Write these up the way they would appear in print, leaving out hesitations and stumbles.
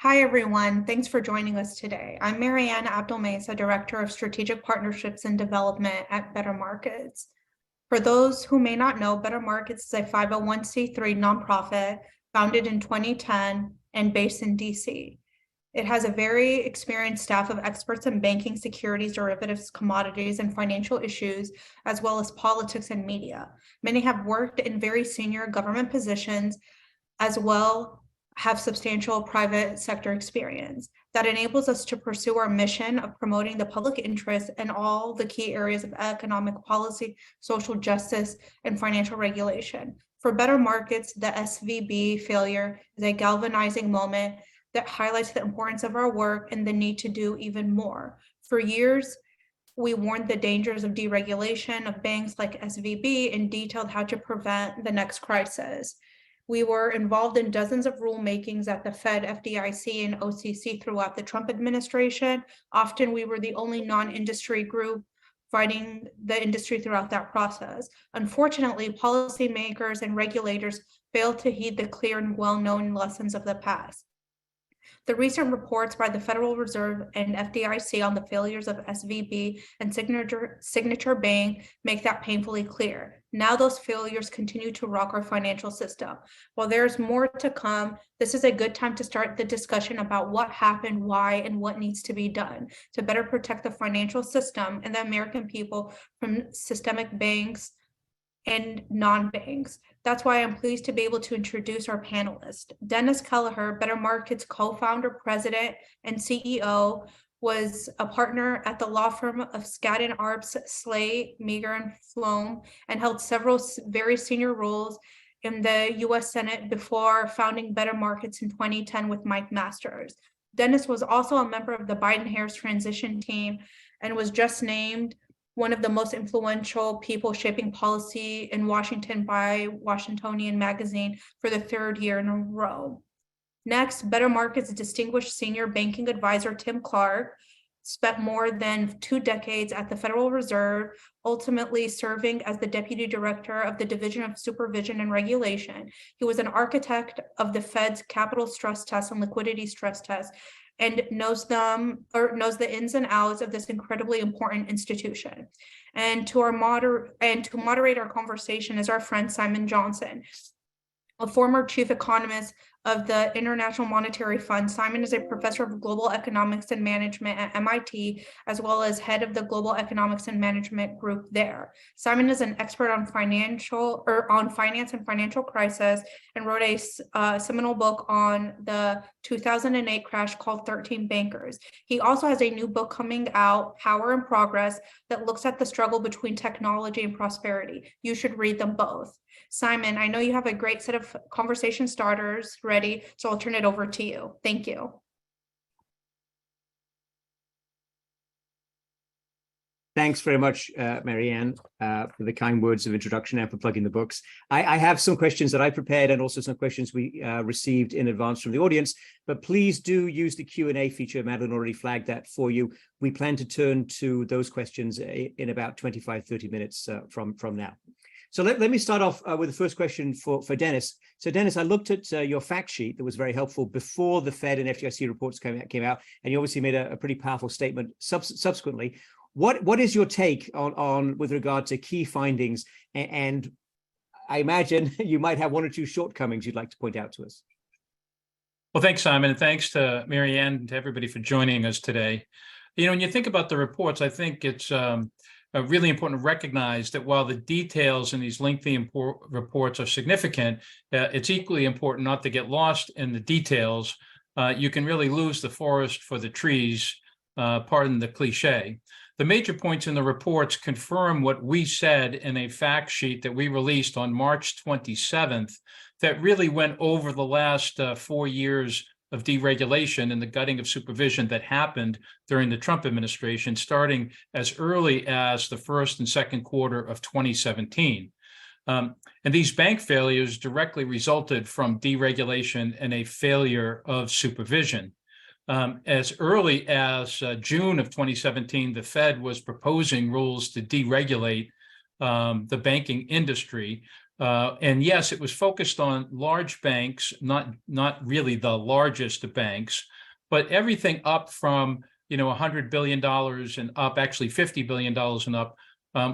Hi, everyone. Thanks for joining us today. I'm Maryan Abdelmesih, Director of Strategic Partnerships and Development at Better Markets. For those who may not know, Better Markets is a 501c3 nonprofit founded in 2010 and based in DC. It has a very experienced staff of experts in banking, securities, derivatives, commodities, and financial issues, as well as politics and media. Many have worked in very senior government positions, as well have substantial private sector experience that enables us to pursue our mission of promoting the public interest in all the key areas of economic policy, social justice, and financial regulation. For Better Markets, the SVB failure is a galvanizing moment that highlights the importance of our work and the need to do even more. For years, we warned the dangers of deregulation of banks like SVB and detailed how to prevent the next crisis. We were involved in dozens of rulemakings at the Fed, FDIC, and OCC throughout the Trump administration. Often we were the only non-industry group fighting the industry throughout that process. Unfortunately, policymakers and regulators failed to heed the clear and well-known lessons of the past. The recent reports by the Federal Reserve and FDIC on the failures of SVB and Signature Bank make that painfully clear. Now those failures continue to rock our financial system. While there's more to come, this is a good time to start the discussion about what happened, why, and what needs to be done to better protect the financial system and the American people from systemic banks and non-banks. That's why I'm pleased to be able to introduce our panelist. Dennis Kelleher, Better Markets co-founder, president, and CEO, was a partner at the law firm of Skadden Arps, Slay, Meagher, and Flom, and held several very senior roles in the U.S. Senate before founding Better Markets in 2010 with Mike Masters. Dennis was also a member of the Biden-Harris transition team and was just named one of the most influential people shaping policy in Washington by Washingtonian magazine for the third year in a row. Next, Better Markets distinguished senior banking advisor Tim Clark spent more than 2 decades at the Federal Reserve, ultimately serving as the deputy director of the Division of Supervision and Regulation. He was an architect of the Fed's capital stress test and liquidity stress test, and knows the ins and outs of this incredibly important institution. And to moderate our conversation is our friend Simon Johnson, a former chief economist of the International Monetary Fund. Simon is a professor of global economics and management at MIT, as well as head of the global economics and management group there. Simon is an expert on finance and financial crisis, and wrote a seminal book on the 2008 crash called 13 Bankers. He also has a new book coming out, Power and Progress, that looks at the struggle between technology and prosperity. You should read them both. Simon, I know you have a great set of conversation starters ready, so I'll turn it over to you. Thank you. Thanks very much, Maryan, for the kind words of introduction and for plugging the books. I have some questions that I prepared and also some questions we received in advance from the audience, but please do use the Q&A feature. Madeline already flagged that for you. We plan to turn to those questions in about 25-30 minutes from now. So let me start off with the first question for Dennis. So Dennis, I looked at your fact sheet that was very helpful before the Fed and FDIC reports came out, and you obviously made a pretty powerful statement subsequently. What is your take on with regard to key findings? And I imagine you might have one or two shortcomings you'd like to point out to us. Well, thanks, Simon, and thanks to Maryan and to everybody for joining us today. You know, when you think about the reports, I think it's really important to recognize that while the details in these lengthy reports are significant, it's equally important not to get lost in the details. You can really lose the forest for the trees, pardon the cliche. The major points in the reports confirm what we said in a fact sheet that we released on March 27th that really went over the last 4 years of deregulation and the gutting of supervision that happened during the Trump administration, starting as early as the first and second quarter of 2017. And these bank failures directly resulted from deregulation and a failure of supervision. As early as June of 2017, the Fed was proposing rules to deregulate the banking industry. And yes, it was focused on large banks, not really the largest banks, but everything up from $100 billion and up, actually $50 billion and up,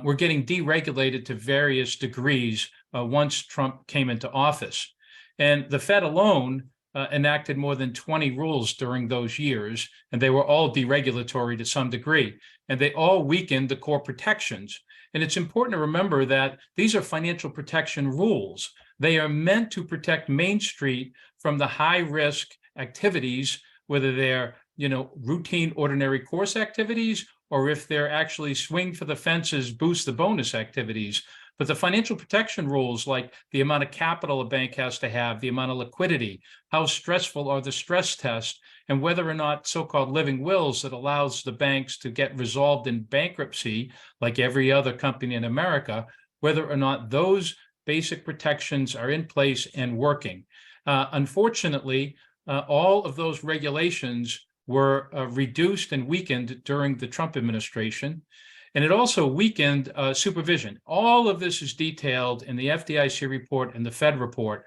were getting deregulated to various degrees once Trump came into office. And the Fed alone enacted more than 20 rules during those years, and they were all deregulatory to some degree, and they all weakened the core protections. And it's important to remember that these are financial protection rules. They are meant to protect Main Street from the high-risk activities, whether they're routine ordinary course activities, or if they're actually swing for the fences, boost the bonus activities. But the financial protection rules, like the amount of capital a bank has to have, the amount of liquidity, how stressful are the stress tests, and whether or not so-called living wills that allows the banks to get resolved in bankruptcy, like every other company in America, whether or not those basic protections are in place and working. Unfortunately, all of those regulations were reduced and weakened during the Trump administration. And it also weakened supervision. All of this is detailed in the FDIC report and the Fed report.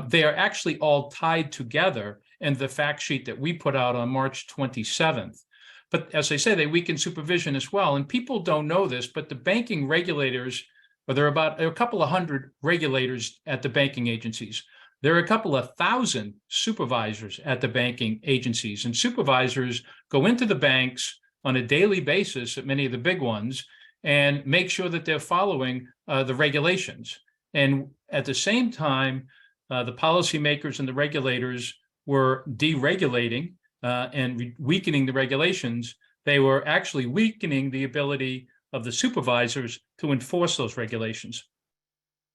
They are actually all tied together in the fact sheet that we put out on March 27th. But as I say, they weakened supervision as well. And people don't know this, but the banking regulators, there are a couple of hundred regulators at the banking agencies. There are a couple of thousand supervisors at the banking agencies, and supervisors go into the banks on a daily basis at many of the big ones and make sure that they're following the regulations. And at the same time, the policymakers and the regulators were deregulating and weakening the regulations. They were actually weakening the ability of the supervisors to enforce those regulations.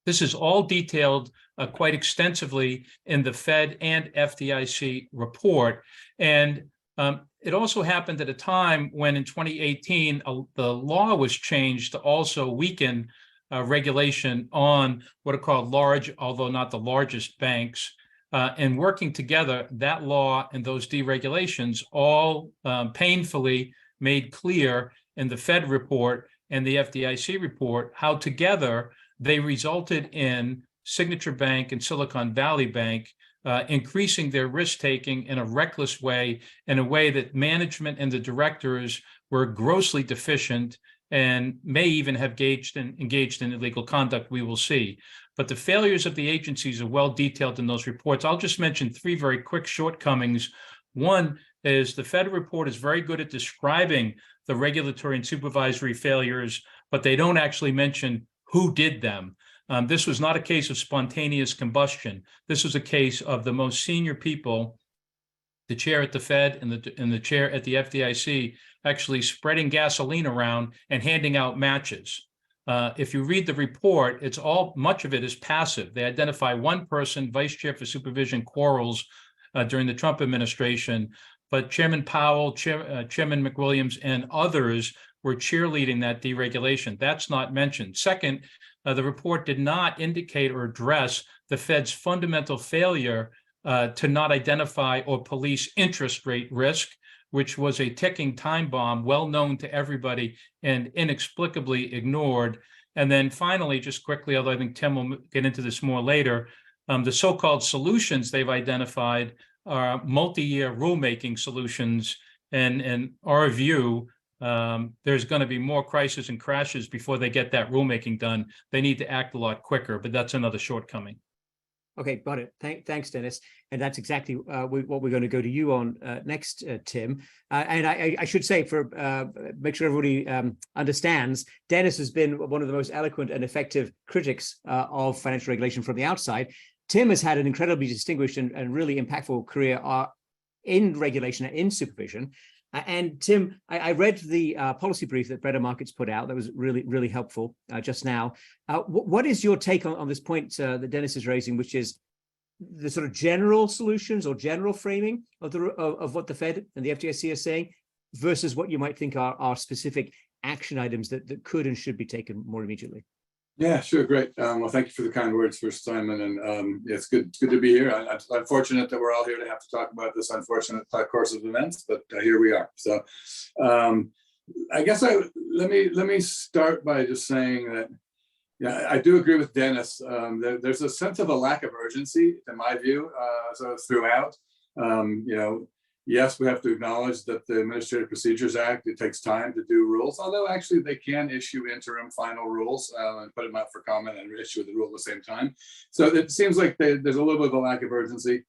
This is all detailed quite extensively in the Fed and FDIC report. And it also happened at a time when in 2018, the law was changed to also weaken regulation on what are called large, although not the largest banks. And working together, that law and those deregulations all painfully made clear in the Fed report and the FDIC report how together they resulted in Signature Bank and Silicon Valley Bank increasing their risk-taking in a reckless way, in a way that management and the directors were grossly deficient and may even have engaged in illegal conduct, we will see. But the failures of the agencies are well detailed in those reports. I'll just mention three very quick shortcomings. One is the Fed report is very good at describing the regulatory and supervisory failures, but they don't actually mention who did them. This was not a case of spontaneous combustion. This was a case of the most senior people, the chair at the Fed and the chair at the FDIC, actually spreading gasoline around and handing out matches. If you read the report, much of it is passive. They identify one person, Vice Chair for Supervision Quarles, during the Trump administration, but Chairman Powell, Chairman McWilliams, and others were cheerleading that deregulation. That's not mentioned. Second, the report did not indicate or address the Fed's fundamental failure to not identify or police interest rate risk, which was a ticking time bomb, well known to everybody and inexplicably ignored. And then finally, just quickly, although I think Tim will get into this more later, the so-called solutions they've identified are multi-year rulemaking solutions. And in our view, there's going to be more crises and crashes before they get that rulemaking done. They need to act a lot quicker, but that's another shortcoming. Okay, got it. Thanks, Dennis. And that's exactly what we're going to go to you on next, Tim. And I should say, make sure everybody understands, Dennis has been one of the most eloquent and effective critics of financial regulation from the outside. Tim has had an incredibly distinguished and really impactful career in regulation and in supervision. And Tim, I read the policy brief that Better Markets put out. That was really, really helpful just now. What is your take on this point that Dennis is raising, which is the sort of general solutions or general framing of what the Fed and the FDIC are saying versus what you might think are specific action items that could and should be taken more immediately? Yeah, sure, great. Well, thank you for the kind words first, Simon, and it's good to be here. I'm fortunate that we're all here to have to talk about this unfortunate course of events, but here we are. So, I guess let me start by just saying that Yeah, I do agree with Dennis. There's a sense of a lack of urgency, in my view, throughout. Yes, we have to acknowledge that the Administrative Procedures Act, it takes time to do rules, although actually they can issue interim final rules and put them out for comment and issue the rule at the same time. So it seems like there's a little bit of a lack of urgency,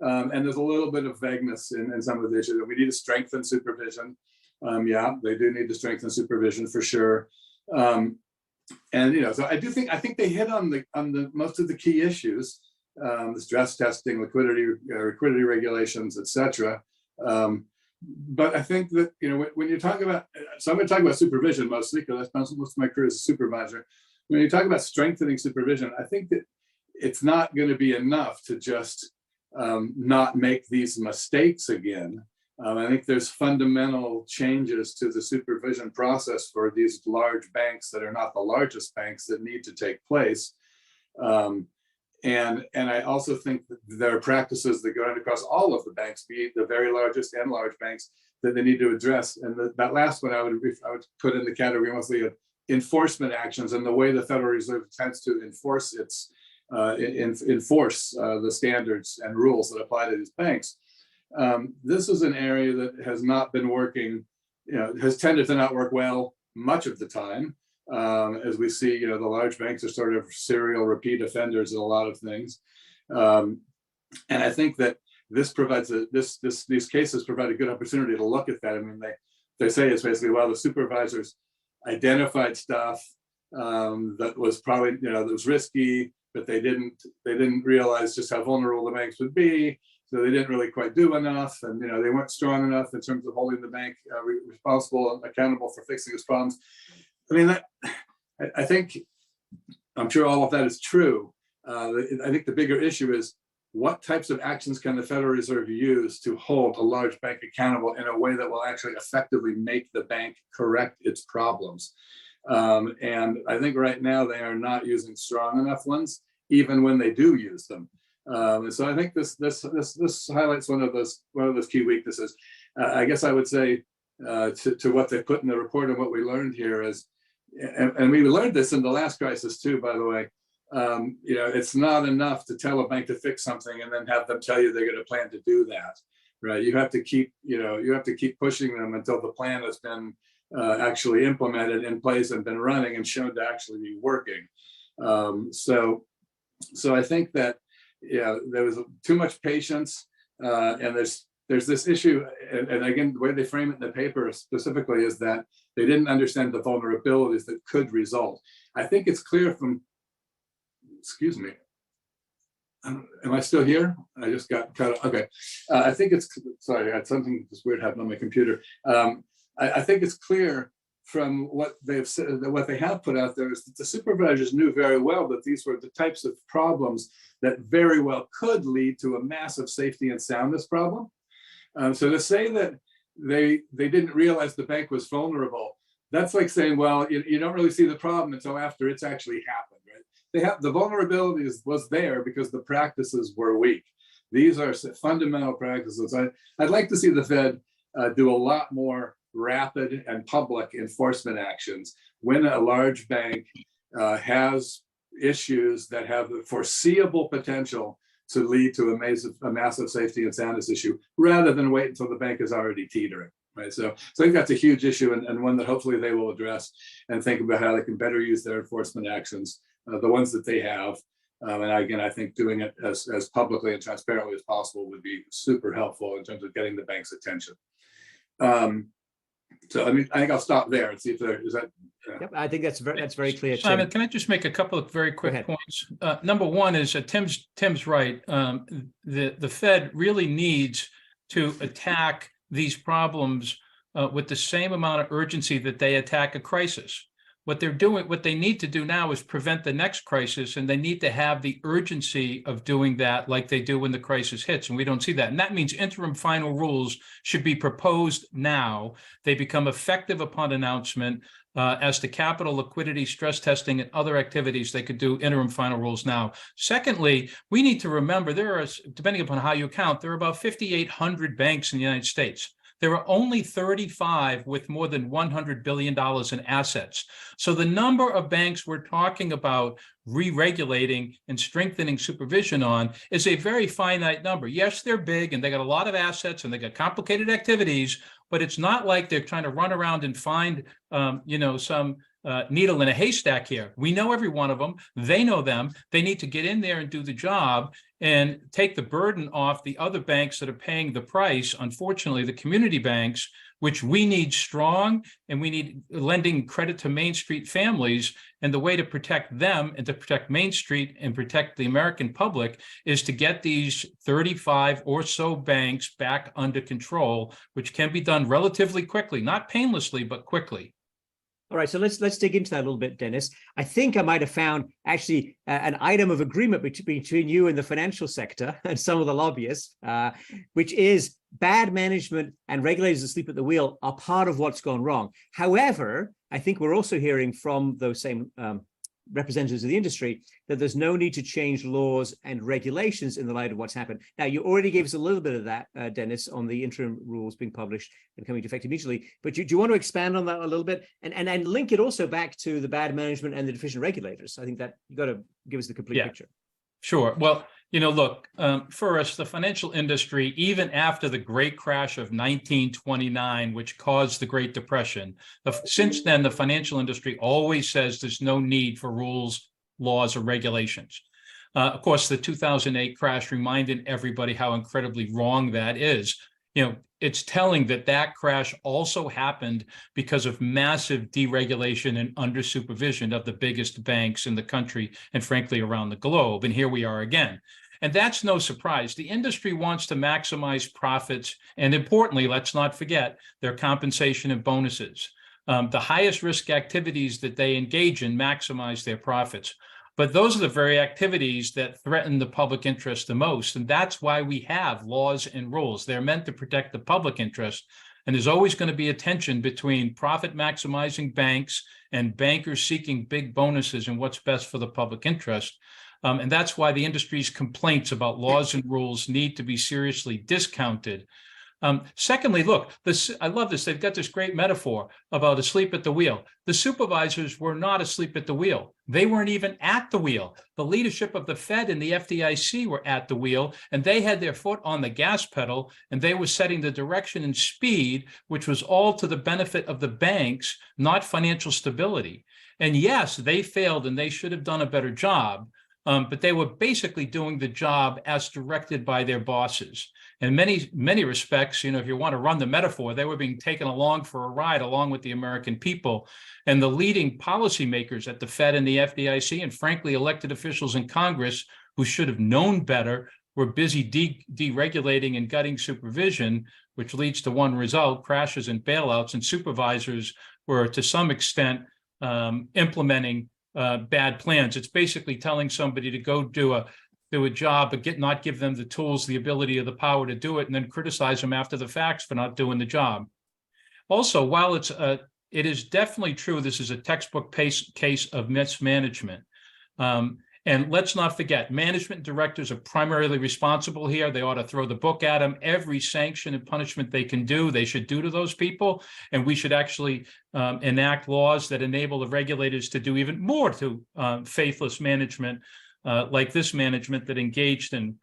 and there's a little bit of vagueness in some of the issues. We need to strengthen supervision. Yeah, they do need to strengthen supervision for sure. So I think they hit on the most of the key issues, the stress testing, liquidity regulations, etc. But I think that when you talk about, so I'm going to talk about supervision mostly because I spent most of my career as a supervisor. When you talk about strengthening supervision, I think that it's not going to be enough to just not make these mistakes again. I think there's fundamental changes to the supervision process for these large banks that are not the largest banks that need to take place. And I also think that there are practices that go across all of the banks, be it the very largest and large banks, that they need to address. And that last one I would put in the category mostly of enforcement actions and the way the Federal Reserve tends to enforce the standards and rules that apply to these banks. This is an area that has not been working, has tended to not work well much of the time. As we see, the large banks are sort of serial repeat offenders in a lot of things. And I think that this provides these cases provide a good opportunity to look at that. I mean, they say it's basically, well, the supervisors identified stuff that was probably, that was risky, but they didn't realize just how vulnerable the banks would be. So they didn't really quite do enough, and they weren't strong enough in terms of holding the bank responsible and accountable for fixing its problems. I mean, I think, I'm sure all of that is true. I think the bigger issue is what types of actions can the Federal Reserve use to hold a large bank accountable in a way that will actually effectively make the bank correct its problems. And I think right now they are not using strong enough ones, even when they do use them. So I think this highlights one of those key weaknesses. I guess I would say to what they put in the report and what we learned here is, and we learned this in the last crisis too, by the way. It's not enough to tell a bank to fix something and then have them tell you they're going to plan to do that, right? You have to keep pushing them until the plan has been actually implemented in place and been running and shown to actually be working. So I think that there was too much patience, and there's this issue, and again, the way they frame it in the paper specifically is that they didn't understand the vulnerabilities that could result. I think it's clear from, excuse me, am I still here? I just got cut off. Okay, I think it's, sorry, I had something just weird happen on my computer. I think it's clear from what they've said, what they have put out there, is that the supervisors knew very well that these were the types of problems that very well could lead to a massive safety and soundness problem. So to say that they didn't realize the bank was vulnerable, that's like saying, well, you don't really see the problem until after it's actually happened, right? The vulnerabilities was there because the practices were weak. These are fundamental practices. I'd like to see the Fed do a lot more rapid and public enforcement actions when a large bank has issues that have the foreseeable potential to lead to a massive safety and soundness issue, rather than wait until the bank is already teetering, right? So I think that's a huge issue, and one that hopefully they will address and think about how they can better use their enforcement actions, the ones that they have. And again, I think doing it as publicly and transparently as possible would be super helpful in terms of getting the bank's attention. So I think I'll stop there and see if there is that. Yep, I think that's very clear. Simon, Tim, can I just make a couple of very quick points? Number one is Tim's right. The Fed really needs to attack these problems with the same amount of urgency that they attack a crisis. What they need to do now is prevent the next crisis, and they need to have the urgency of doing that like they do when the crisis hits, and we don't see that. And that means interim final rules should be proposed now. They become effective upon announcement. As to capital, liquidity, stress testing, and other activities, they could do interim final rules now. Secondly, we need to remember there are, depending upon how you count, there are about 5,800 banks in the United States. There are only 35 with more than $100 billion in assets. So the number of banks we're talking about re-regulating and strengthening supervision on is a very finite number. Yes, they're big and they got a lot of assets and they got complicated activities, but it's not like they're trying to run around and find, some needle in a haystack here. We know every one of them. They know them. They need to get in there and do the job and take the burden off the other banks that are paying the price. Unfortunately, the community banks, which we need strong, and we need lending credit to Main Street families. And the way to protect them and to protect Main Street and protect the American public is to get these 35 or so banks back under control, which can be done relatively quickly, not painlessly, but quickly. All right, so let's dig into that a little bit, Dennis. I think I might have found actually an item of agreement between you and the financial sector and some of the lobbyists, which is bad management and regulators asleep at the wheel are part of what's gone wrong. However, I think we're also hearing from those same representatives of the industry that there's no need to change laws and regulations in the light of what's happened. Now, you already gave us a little bit of that, Dennis, on the interim rules being published and coming into effect immediately. But do you want to expand on that a little bit and link it also back to the bad management and the deficient regulators? I think that you got to give us the complete picture. Sure. Well, look, first, the financial industry, even after the great crash of 1929, which caused the Great Depression, since then, the financial industry always says there's no need for rules, laws, or regulations. Of course, the 2008 crash reminded everybody how incredibly wrong that is. It's telling that crash also happened because of massive deregulation and under supervision of the biggest banks in the country and frankly around the globe. And here we are again. And that's no surprise. The industry wants to maximize profits. And importantly, let's not forget their compensation and bonuses. The highest risk activities that they engage in maximize their profits. But those are the very activities that threaten the public interest the most. And that's why we have laws and rules. They're meant to protect the public interest. And there's always going to be a tension between profit maximizing banks and bankers seeking big bonuses and what's best for the public interest. And that's why the industry's complaints about laws and rules need to be seriously discounted. Secondly, look, I love this. They've got this great metaphor about asleep at the wheel. The supervisors were not asleep at the wheel. They weren't even at the wheel. The leadership of the Fed and the FDIC were at the wheel, and they had their foot on the gas pedal, and they were setting the direction and speed, which was all to the benefit of the banks, not financial stability. And yes, they failed, and they should have done a better job. But they were basically doing the job as directed by their bosses. In many respects, if you want to run the metaphor, they were being taken along for a ride along with the American people. And the leading policymakers at the Fed and the FDIC, and frankly, elected officials in Congress who should have known better, were busy deregulating and gutting supervision, which leads to one result, crashes and bailouts. And supervisors were, to some extent, implementing bad plans. It's basically telling somebody to go do a job, but not give them the tools, the ability, or the power to do it, and then criticize them after the facts for not doing the job. Also, while it is definitely true, this is a textbook case of mismanagement. And let's not forget, management directors are primarily responsible here. They ought to throw the book at them. Every sanction and punishment they can do, they should do to those people. And we should actually enact laws that enable the regulators to do even more to faithless management, like this management that engaged in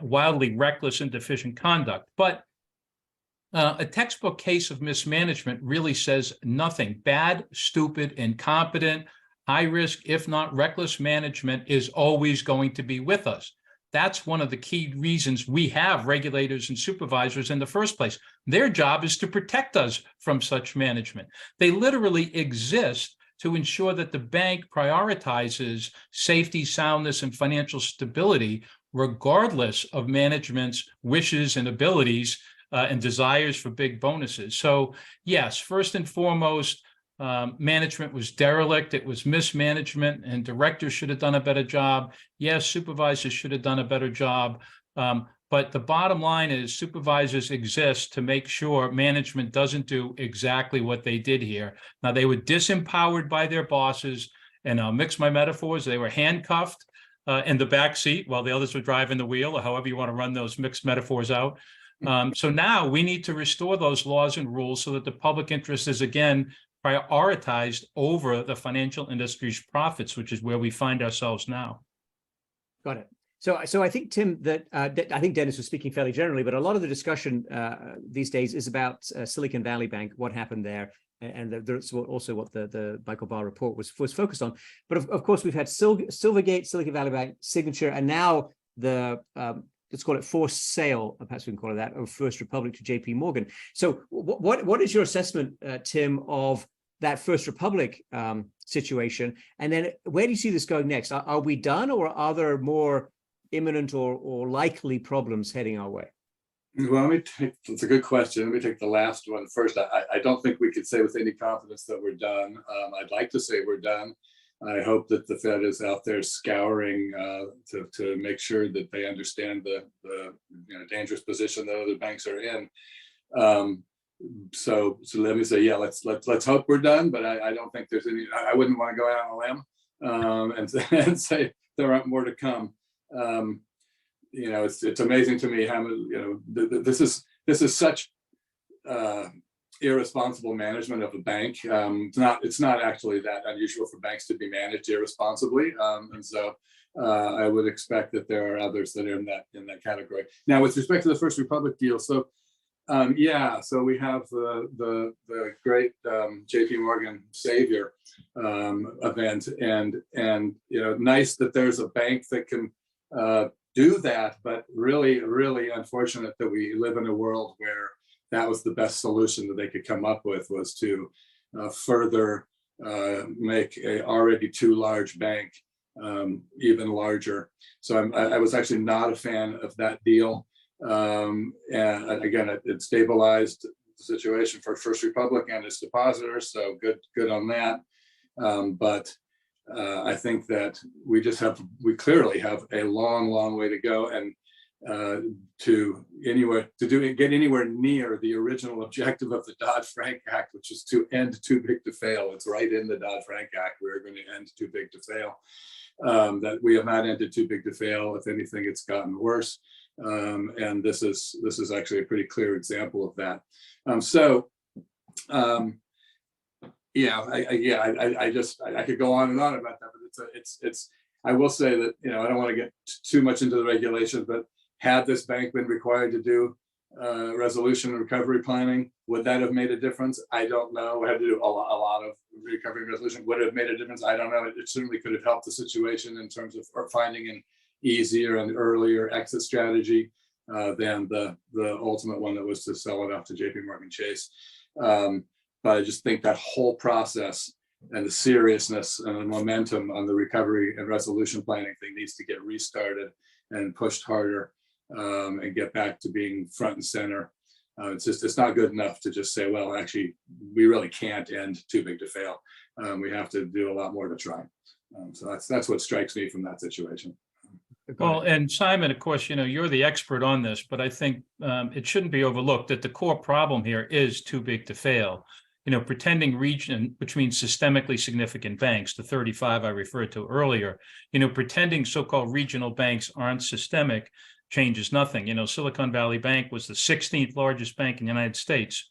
wildly reckless and deficient conduct. But a textbook case of mismanagement really says nothing. Bad, stupid, incompetent, high risk, if not reckless management is always going to be with us. That's one of the key reasons we have regulators and supervisors in the first place. Their job is to protect us from such management. They literally exist to ensure that the bank prioritizes safety, soundness, and financial stability, regardless of management's wishes and abilities and desires for big bonuses. So yes, first and foremost, management was derelict. It was mismanagement, and directors should have done a better job. Yes, supervisors should have done a better job. But the bottom line is supervisors exist to make sure management doesn't do exactly what they did here. Now, they were disempowered by their bosses, and I'll mix my metaphors. They were handcuffed in the back seat while the others were driving the wheel, or however you want to run those mixed metaphors out. So now we need to restore those laws and rules so that the public interest is again prioritized over the financial industry's profits, which is where we find ourselves now. Got it. So I think, Tim, that I think Dennis was speaking fairly generally, but a lot of the discussion these days is about Silicon Valley Bank, what happened there, and that's also what the Michael Barr report was focused on. But of course, we've had Silvergate, Silicon Valley Bank, Signature, and now the let's call it forced sale, perhaps we can call it that, of First Republic to JP Morgan. So what is your assessment, Tim, of that First Republic situation? And then where do you see this going next? Are we done, or are there more imminent or likely problems heading our way? Well, it's a good question. Let me take the last one first. I don't think we could say with any confidence that we're done. I'd like to say we're done. I hope that the Fed is out there scouring to make sure that they understand the dangerous position that other banks are in. So let me say, yeah, let's hope we're done. But I don't think there's any. I wouldn't want to go out on a limb and say there aren't more to come. It's amazing to me how this is such irresponsible management of a bank. It's not actually that unusual for banks to be managed irresponsibly, and so I would expect that there are others that are in that category. Now, with respect to the First Republic deal, so we have the great JP Morgan Savior event, and nice that there's a bank that can do that, but really, really unfortunate that we live in a world where that was the best solution that they could come up with, was to further make a already too large bank even larger. So I was actually not a fan of that deal. And again, it stabilized the situation for First Republic and its depositors, so good on that. But I think that we clearly have a long way to go, and get anywhere near the original objective of the Dodd-Frank Act, which is to end too big to fail. It's right in the Dodd-Frank Act. We're going to end too big to fail. That we have not ended too big to fail. If anything, it's gotten worse. And this is actually a pretty clear example of that. I could go on and on about that, but it's. I will say that I don't want to get too much into the regulations, but had this bank been required to do resolution and recovery planning, would that have made a difference? I don't know. We had to do a lot of recovery and resolution. Would it have made a difference? I don't know. It certainly could have helped the situation in terms of finding an easier and earlier exit strategy than the ultimate one that was to sell it off to JP Morgan Chase. But I just think that whole process and the seriousness and the momentum on the recovery and resolution planning thing needs to get restarted and pushed harder and get back to being front and center. It's not good enough to just say, well, actually, we really can't end too big to fail. We have to do a lot more to try. So that's what strikes me from that situation. Well, and Simon, of course, you're the expert on this, but I think it shouldn't be overlooked that the core problem here is too big to fail. Pretending region, which means systemically significant banks, the 35 I referred to earlier, pretending so-called regional banks aren't systemic changes nothing. Silicon Valley Bank was the 16th largest bank in the United States.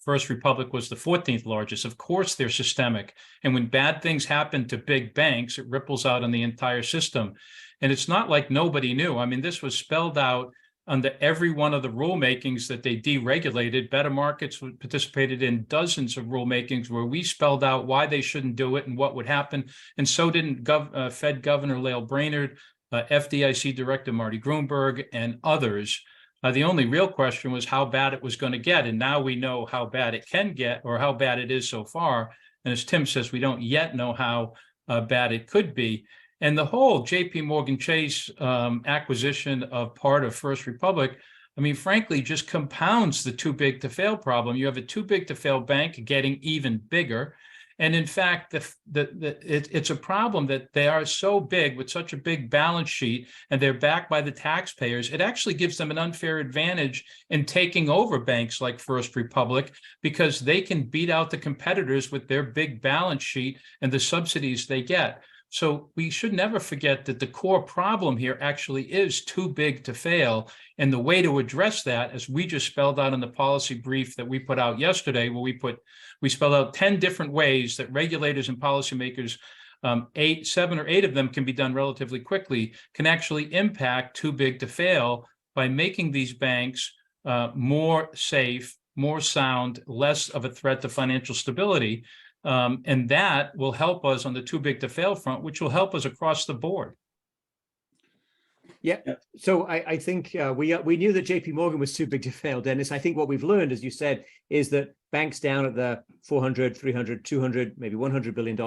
First Republic was the 14th largest. Of course, they're systemic. And when bad things happen to big banks, it ripples out on the entire system. And it's not like nobody knew. I mean, this was spelled out under every one of the rulemakings that they deregulated. Better Markets participated in dozens of rulemakings where we spelled out why they shouldn't do it and what would happen. And so didn't Fed Governor Lael Brainerd, FDIC Director Marty Gruenberg, and others. The only real question was how bad it was going to get. And now we know how bad it can get, or how bad it is so far. And as Tim says, we don't yet know how bad it could be. And the whole JP Morgan Chase acquisition of part of First Republic, I mean, frankly, just compounds the too big to fail problem. You have a too big to fail bank getting even bigger. And in fact, it's a problem that they are so big with such a big balance sheet, and they're backed by the taxpayers. It actually gives them an unfair advantage in taking over banks like First Republic, because they can beat out the competitors with their big balance sheet and the subsidies they get. So we should never forget that the core problem here actually is too big to fail. And the way to address that, as we just spelled out in the policy brief that we put out yesterday, where we spelled out 10 different ways that regulators and policymakers, 7 or 8 of them can be done relatively quickly, can actually impact too big to fail by making these banks more safe, more sound, less of a threat to financial stability. And that will help us on the too big to fail front, which will help us across the board. Yeah. So I think we knew that JP Morgan was too big to fail, Dennis. I think what we've learned, as you said, is that banks down at the 400, 300, 200, maybe $100 billion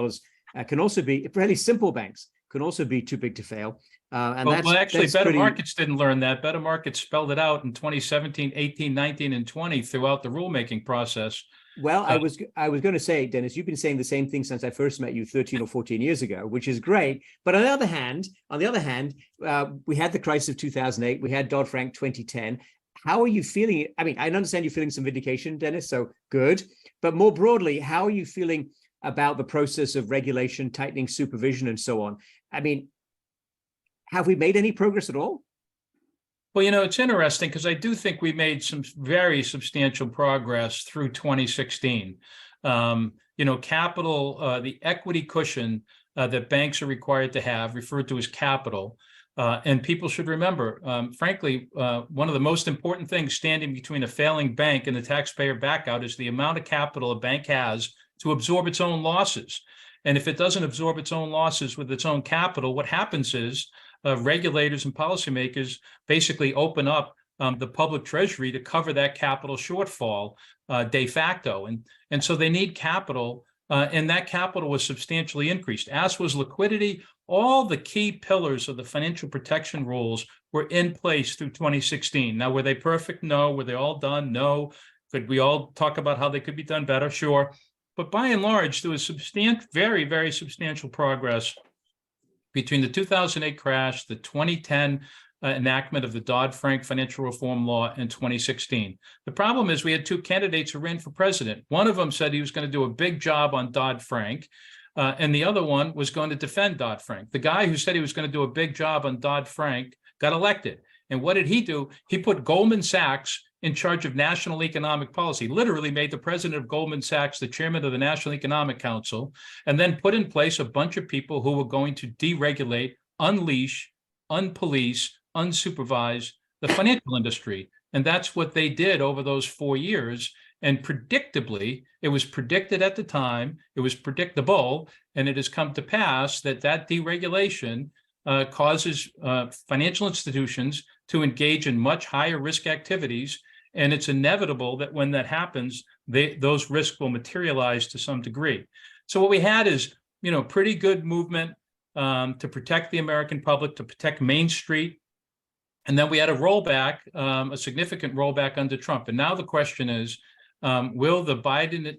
can also be fairly simple banks, can also be too big to fail. And actually, Better Markets didn't learn that. Better Markets spelled it out in 2017, 18, 19, and 20 throughout the rulemaking process. Well, I was going to say, Dennis, you've been saying the same thing since I first met you 13 or 14 years ago, which is great. But on the other hand, we had the crisis of 2008. We had Dodd-Frank 2010. How are you feeling? I mean, I understand you're feeling some vindication, Dennis, so good. But more broadly, how are you feeling about the process of regulation, tightening supervision, and so on? I mean, have we made any progress at all? Well, it's interesting because I do think we made some very substantial progress through 2016. Capital, the equity cushion that banks are required to have, referred to as capital. And people should remember, frankly, one of the most important things standing between a failing bank and the taxpayer backout is the amount of capital a bank has to absorb its own losses. And if it doesn't absorb its own losses with its own capital, what happens is regulators and policymakers basically open up the public treasury to cover that capital shortfall de facto. And so they need capital, and that capital was substantially increased, as was liquidity. All the key pillars of the financial protection rules were in place through 2016. Now, were they perfect? No. Were they all done? No. Could we all talk about how they could be done better? Sure. But by and large, there was very, very substantial progress between the 2008 crash, the 2010 enactment of the Dodd-Frank financial reform law in 2016. The problem is we had 2 candidates who ran for president. One of them said he was going to do a big job on Dodd-Frank, and the other one was going to defend Dodd-Frank. The guy who said he was going to do a big job on Dodd-Frank got elected. And what did he do? He put Goldman Sachs in charge of national economic policy, literally made the president of Goldman Sachs the chairman of the National Economic Council, and then put in place a bunch of people who were going to deregulate, unleash, unpolice, unsupervise the financial industry. And that's what they did over those 4 years. And predictably, it was predicted at the time, it was predictable, and it has come to pass that deregulation causes financial institutions to engage in much higher risk activities. And it's inevitable that when that happens, those risks will materialize to some degree. So what we had is, pretty good movement to protect the American public, to protect Main Street. And then we had a rollback, a significant rollback under Trump. And now the question is, will the Biden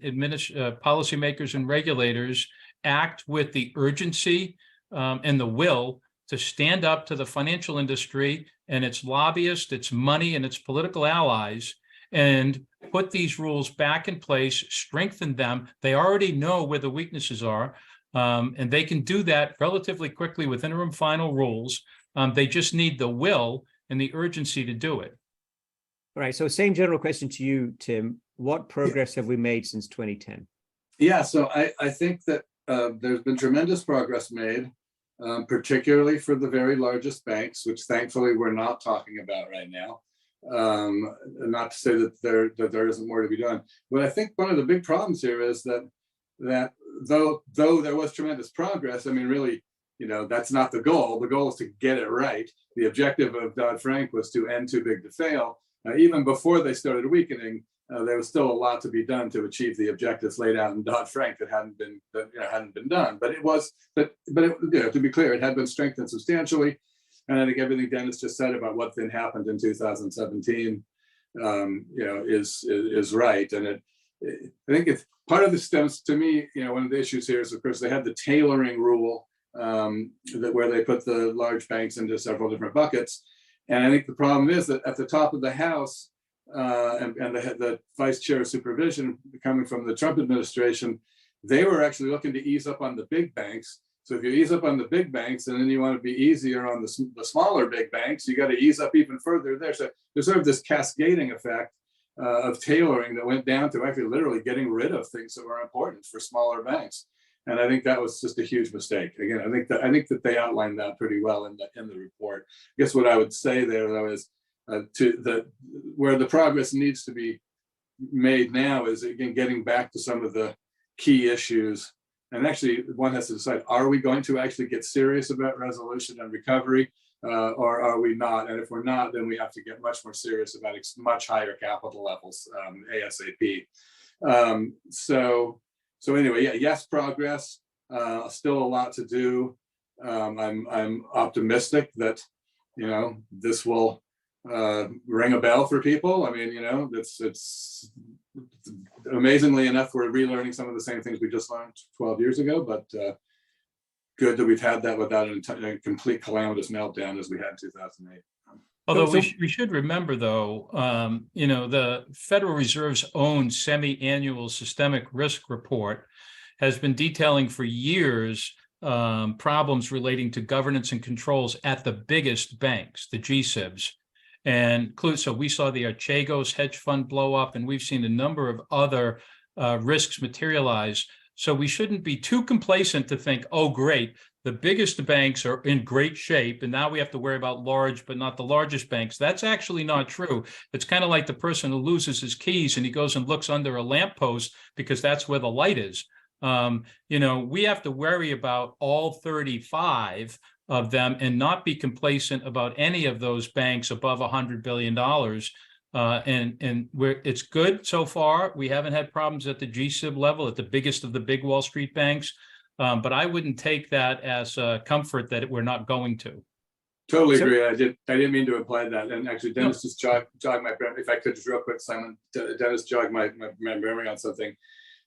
policymakers and regulators act with the urgency and the will to stand up to the financial industry and its lobbyists, its money, and its political allies, and put these rules back in place, strengthen them? They already know where the weaknesses are, and they can do that relatively quickly with interim final rules. They just need the will and the urgency to do it. All right. So same general question to you, Tim. What progress have we made since 2010? Yeah, so I think that there's been tremendous progress made, particularly for the very largest banks, which thankfully we're not talking about right now. Not to say that there isn't more to be done, but I think one of the big problems here is that though there was tremendous progress, I mean, really, that's not the goal. The goal is to get it right. The objective of Dodd-Frank was to end too big to fail. Even before they started weakening, there was still a lot to be done to achieve the objectives laid out in Dodd-Frank that hadn't been done. But to be clear, it had been strengthened substantially. And I think everything Dennis just said about what then happened in 2017, is right. And I think it's part of the stems to me. One of the issues here is, of course, they had the tailoring rule where they put the large banks into several different buckets. And I think the problem is that at the top of the House and the vice chair of supervision coming from the Trump administration, they were actually looking to ease up on the big banks So if you ease up on the big banks and then you want to be easier on the smaller big banks, you got to ease up even further there. So there's sort of this cascading effect of tailoring that went down to actually literally getting rid of things that were important for smaller banks. And I think that was just a huge mistake. Again, I think that they outlined that pretty well in the report. I guess what I would say there, though, is where the progress needs to be made now is, again, getting back to some of the key issues. And actually, one has to decide, are we going to actually get serious about resolution and recovery, or are we not? And if we're not, then we have to get much more serious about much higher capital levels ASAP. So anyway, yeah, yes, progress, still a lot to do. I'm optimistic that, this will ring a bell for people. I mean, it's amazingly enough, we're relearning some of the same things we just learned 12 years ago, but good that we've had that without a complete calamitous meltdown as we had in 2008. Although we should remember, though, the Federal Reserve's own semi-annual systemic risk report has been detailing for years problems relating to governance and controls at the biggest banks, the G-SIBs. And so we saw the Archegos hedge fund blow up, and we've seen a number of other risks materialize. So we shouldn't be too complacent to think, oh, great, the biggest banks are in great shape, and now we have to worry about large, but not the largest banks. That's actually not true. It's kind of like the person who loses his keys and he goes and looks under a lamppost because that's where the light is. We have to worry about all 35 of them and not be complacent about any of those banks above $100 billion. And it's good so far. We haven't had problems at the G-SIB level, at the biggest of the big Wall Street banks. But I wouldn't take that as comfort that we're not going to. Totally agree. I didn't mean to imply that. And actually, Dennis just jogged my memory. If I could just real quick, Simon, Dennis jogged my memory on something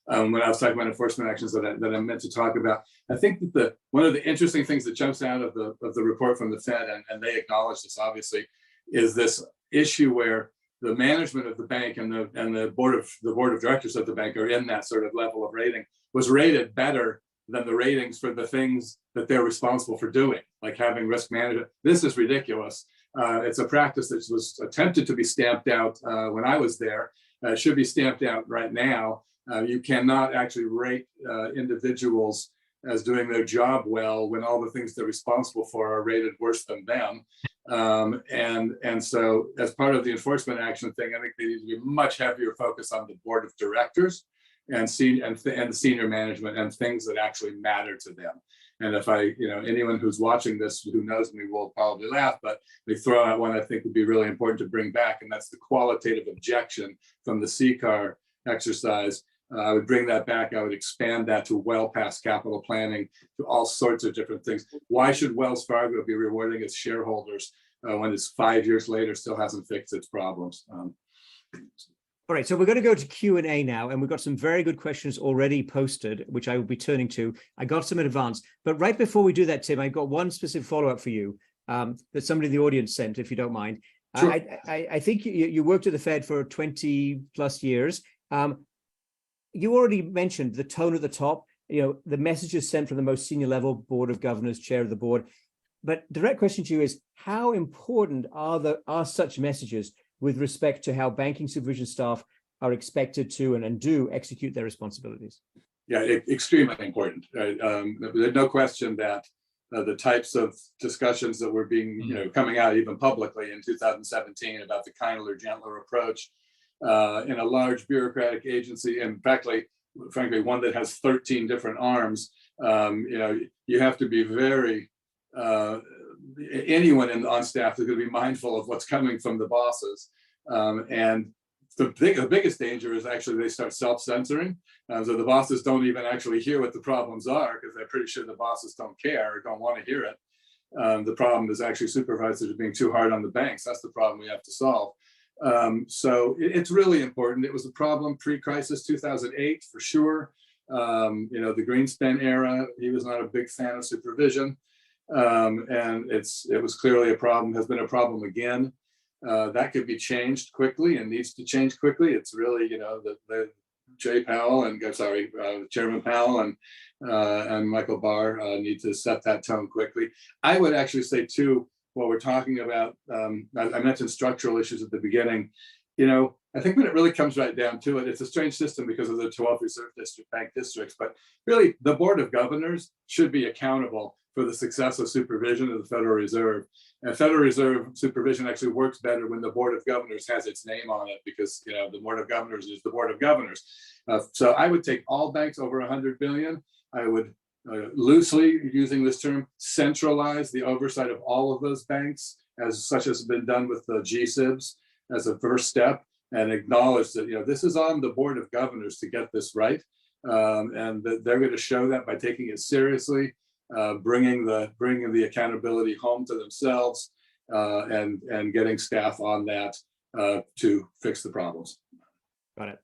when I was talking about enforcement actions that I meant to talk about. I think that one of the interesting things that jumps out of the report from the Fed, and they acknowledge this obviously, is this issue where the management of the bank and the board of directors of the bank are in that sort of level of rating, was rated better than the ratings for the things that they're responsible for doing, like having risk management. This is ridiculous. It's a practice that was attempted to be stamped out when I was there. It should be stamped out right now. You cannot actually rate individuals as doing their job well when all the things they're responsible for are rated worse than them. And so as part of the enforcement action thing, I think they need to be much heavier focus on the board of directors and senior management and things that actually matter to them. And if anyone who's watching this who knows me will probably laugh, but they throw out one I think would be really important to bring back, and that's the qualitative objection from the CCAR exercise. I would bring that back. I would expand that to well past capital planning, to all sorts of different things. Why should Wells Fargo be rewarding its shareholders when it's 5 years later still hasn't fixed its problems? All right, so we're going to go to Q&A now, and we've got some very good questions already posted, which I will be turning to. I got some in advance, but right before we do that, Tim, I've got one specific follow-up for you that somebody in the audience sent, if you don't mind. Sure. I think you worked at the Fed for 20 plus years. You already mentioned the tone at the top, the messages sent from the most senior level, board of governors, chair of the board. But direct question to you is, how important are such messages with respect to how banking supervision staff are expected to and do execute their responsibilities? Yeah, extremely important. Right? There's no question that the types of discussions that were being, coming out even publicly in 2017 about the kinder, gentler approach in a large bureaucratic agency, and frankly, one that has 13 different arms, you have to be very, anyone on staff is going to be mindful of what's coming from the bosses. And the biggest danger is actually they start self-censoring. So the bosses don't even actually hear what the problems are because they're pretty sure the bosses don't care or don't want to hear it. The problem is actually supervisors are being too hard on the banks. That's the problem we have to solve. So it's really important. It was a problem pre-crisis 2008 for sure. The Greenspan era, he was not a big fan of supervision. And it was clearly a problem, has been a problem again. That could be changed quickly and needs to change quickly. It's really, Jay Powell and Chairman Powell and Michael Barr need to set that tone quickly. I would actually say too, while we're talking about, I mentioned structural issues at the beginning. I think when it really comes right down to it, it's a strange system because of the 12 reserve bank districts, but really the Board of Governors should be accountable for the success of supervision of the Federal Reserve. And Federal Reserve supervision actually works better when the Board of Governors has its name on it, because the Board of Governors is the Board of Governors. So I would take all banks over 100 billion. I would loosely, using this term, centralize the oversight of all of those banks, as such has been done with the GSIBs as a first step, and acknowledge that this is on the Board of Governors to get this right, and that they're going to show that by taking it seriously, bringing the accountability home to themselves, and getting staff on that to fix the problems. Got it.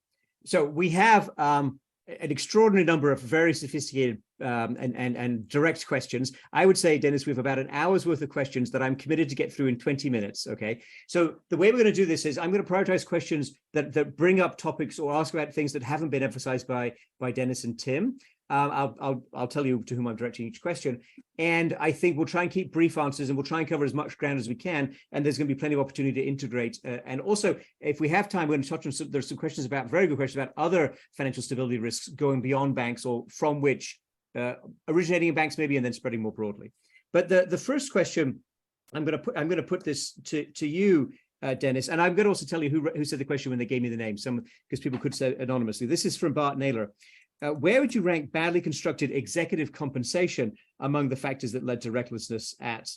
So we have an extraordinary number of very sophisticated and direct questions. I would say, Dennis, we have about an hour's worth of questions that I'm committed to get through in 20 minutes. Okay. So the way we're going to do this is I'm going to prioritize questions that bring up topics or ask about things that haven't been emphasized by Dennis and Tim. I'll tell you to whom I'm directing each question. And I think we'll try and keep brief answers, and we'll try and cover as much ground as we can. And there's going to be plenty of opportunity to integrate. And also, if we have time, we're going to touch on there's some questions very good questions about other financial stability risks going beyond banks, or from which originating in banks maybe, and then spreading more broadly. But the first question, I'm going to put this to you, Dennis, and I'm going to also tell you who said the question when they gave me the name, because people could say anonymously. This is from Bart Naylor. Where would you rank badly constructed executive compensation among the factors that led to recklessness at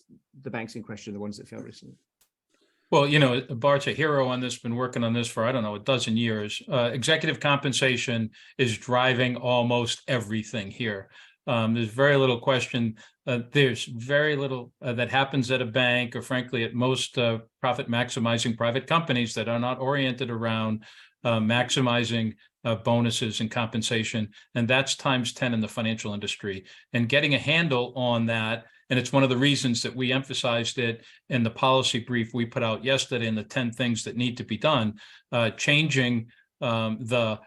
the banks in question, the ones that failed recently? Well, Bart's a hero on this, been working on this for, I don't know, a dozen years. Executive compensation is driving almost everything here. There's very little question. There's very little that happens at a bank, or frankly, at most profit maximizing private companies that are not oriented around maximizing bonuses and compensation. And that's times 10 in the financial industry. And getting a handle on that, and it's one of the reasons that we emphasized it in the policy brief we put out yesterday, in the 10 things that need to be done, changing the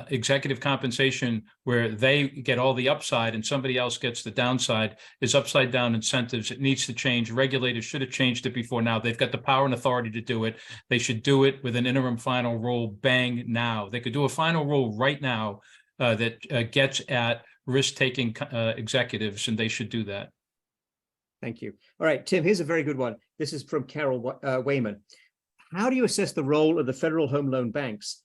executive compensation where they get all the upside and somebody else gets the downside is upside down incentives. It needs to change. Regulators should have changed it before now. They've got the power and authority to do it. They should do it with an interim final rule, bang, now. They could do a final rule right now that gets at risk-taking executives, and they should do that. Thank you. All right, Tim, here's a very good one. This is from Carol Wayman. How do you assess the role of the Federal Home Loan banks?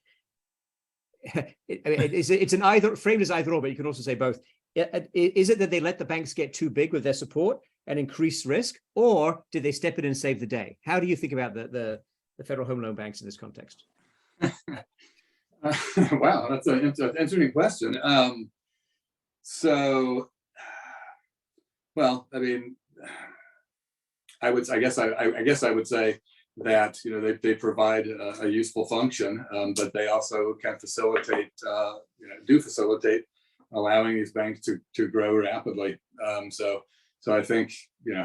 It's an either, framed as either or, but you can also say both. Is it that they let the banks get too big with their support and increase risk, or did they step in and save the day? How do you think about the Federal Home Loan banks in this context? Wow, that's an interesting question. Well, I mean, I guess I would say that they provide a useful function, but they also can facilitate, do facilitate allowing these banks to grow rapidly. So I think,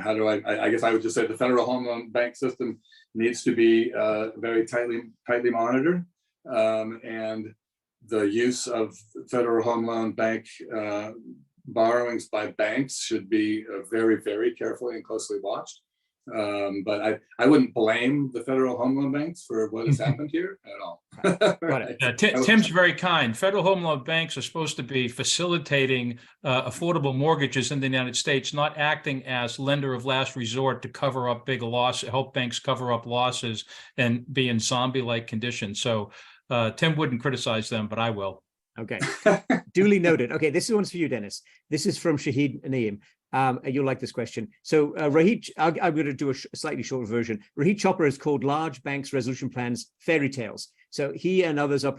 how do I guess I would just say the Federal Home Loan Bank system needs to be very tightly monitored, and the use of Federal Home Loan Bank borrowings by banks should be very, very carefully and closely watched. But I wouldn't blame the Federal Home Loan banks for what has happened here at all. Right. Tim's very kind. Federal Home Loan banks are supposed to be facilitating affordable mortgages in the United States, not acting as lender of last resort to cover up big losses, help banks cover up losses and be in zombie-like conditions. So Tim wouldn't criticize them, but I will. Okay, duly noted. Okay, this one's for you, Dennis. This is from Shahid Naeem. You'll like this question. So Rahid, I'm going to do a slightly shorter version. Rahid Chopra has called large banks' resolution plans fairy tales. So he and others are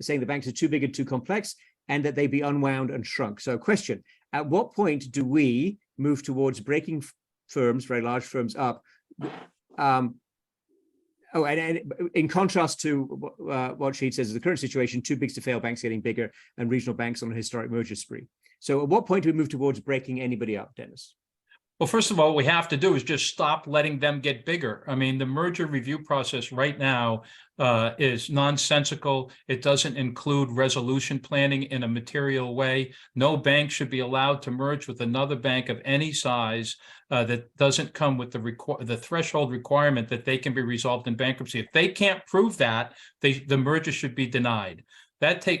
saying the banks are too big and too complex, and that they be unwound and shrunk. So question, at what point do we move towards breaking firms, very large firms, up? And in contrast to what Shahid says is the current situation, too big to fail banks getting bigger and regional banks on a historic merger spree. So at what point do we move towards breaking anybody up, Dennis? Well, first of all, what we have to do is just stop letting them get bigger. I mean, the merger review process right now is nonsensical. It doesn't include resolution planning in a material way. No bank should be allowed to merge with another bank of any size that doesn't come with the threshold requirement that they can be resolved in bankruptcy. If they can't prove that, the merger should be denied.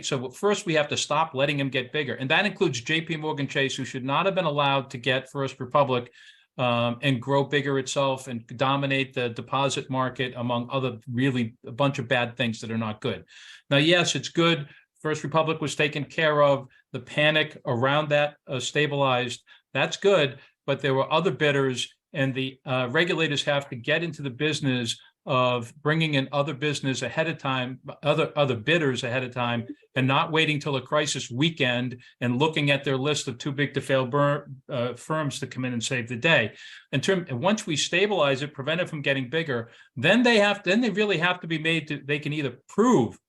So first we have to stop letting them get bigger. And that includes JP Morgan Chase, who should not have been allowed to get First Republic and grow bigger itself and dominate the deposit market, among other really a bunch of bad things that are not good. Now, yes, it's good. First Republic was taken care of. The panic around that stabilized. That's good. But there were other bidders, and the regulators have to get into the business of bringing in other business ahead of time, other bidders ahead of time, and not waiting till a crisis weekend and looking at their list of too big to fail firms to come in and save the day. Once we stabilize it, prevent it from getting bigger, then they really have to be made to. They can either prove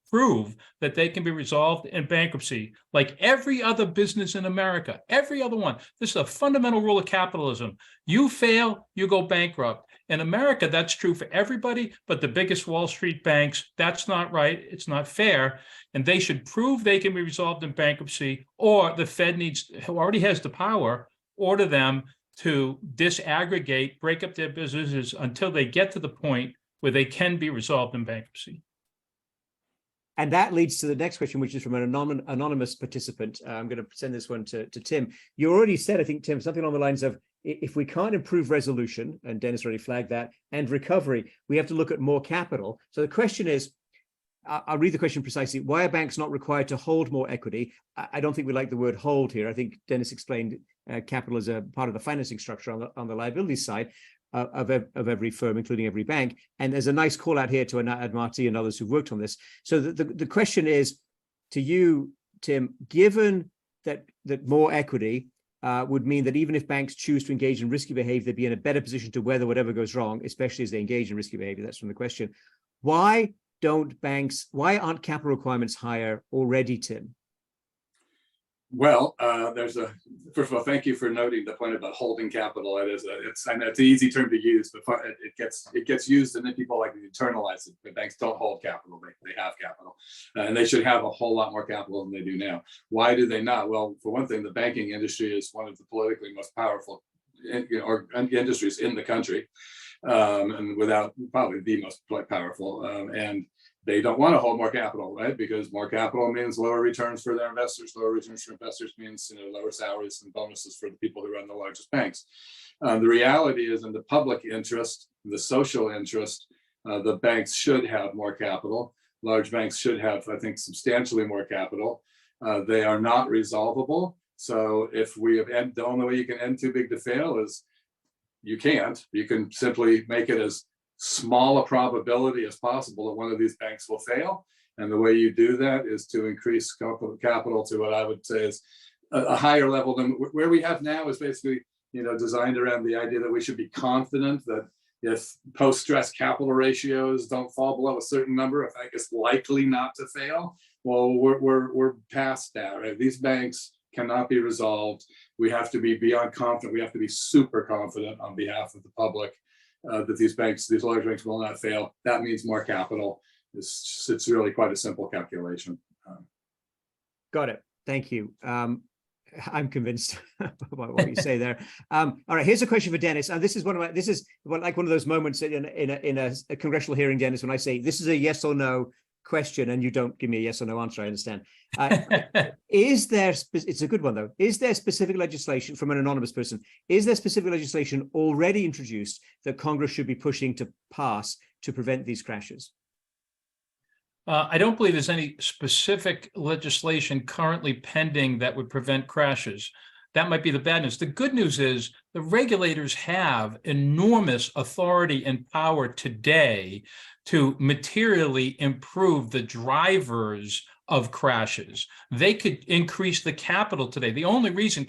that they can be resolved in bankruptcy, like every other business in America, every other one. This is a fundamental rule of capitalism. You fail, you go bankrupt. In America, that's true for everybody, but the biggest Wall Street banks, that's not right. It's not fair. And they should prove they can be resolved in bankruptcy, or the Fed who already has the power, order them to disaggregate, break up their businesses until they get to the point where they can be resolved in bankruptcy. And that leads to the next question, which is from an anonymous participant. I'm going to send this one to Tim. You already said, I think, Tim, something along the lines of, if we can't improve resolution, and Dennis already flagged that, and recovery, we have to look at more capital. So the question is, I'll read the question precisely. Why are banks not required to hold more equity? I don't think we like the word hold here. I think Dennis explained capital as a part of the financing structure on the liability side of every firm, including every bank. And there's a nice call out here to Anat Admati and others who've worked on this. So the question is to you, Tim, given that more equity would mean that even if banks choose to engage in risky behavior, they'd be in a better position to weather whatever goes wrong, especially as they engage in risky behavior. That's from the question. Why aren't capital requirements higher already, Tim? Well, first of all, thank you for noting the point about holding capital. I know it's an easy term to use, but it gets used, and then people like to internalize it. But banks don't hold capital; they have capital, and they should have a whole lot more capital than they do now. Why do they not? Well, for one thing, the banking industry is one of the politically most powerful industries in the country, and without probably the most powerful, and they don't want to hold more capital, right? Because more capital means lower returns for their investors. Lower returns for investors means lower salaries and bonuses for the people who run the largest banks. The reality is, in the public interest, the social interest, the banks should have more capital. Large banks should have, I think, substantially more capital. They are not resolvable. So if the only way you can end too big to fail is you can't. You can simply make it as small a probability as possible that one of these banks will fail. And the way you do that is to increase capital to what I would say is a higher level than where we have now, is basically, designed around the idea that we should be confident that if post-stress capital ratios don't fall below a certain number, a bank is likely not to fail. Well, we're past that, right? These banks cannot be resolved. We have to be beyond confident. We have to be super confident on behalf of the public that these large banks will not fail. That means more capital. It's really quite a simple calculation. Got it. Thank you. I'm convinced about what you say there. All right, here's a question for Dennis. And this is like one of those moments in a congressional hearing, Dennis, when I say this is a yes or no question and you don't give me a yes or no answer. I understand. It's a good one though. Is there specific legislation from an anonymous person? Is there specific legislation already introduced that Congress should be pushing to pass to prevent these crashes? I don't believe there's any specific legislation currently pending that would prevent crashes. That might be the bad news. The good news is the regulators have enormous authority and power today to materially improve the drivers of crashes. They could increase the capital today. The only reason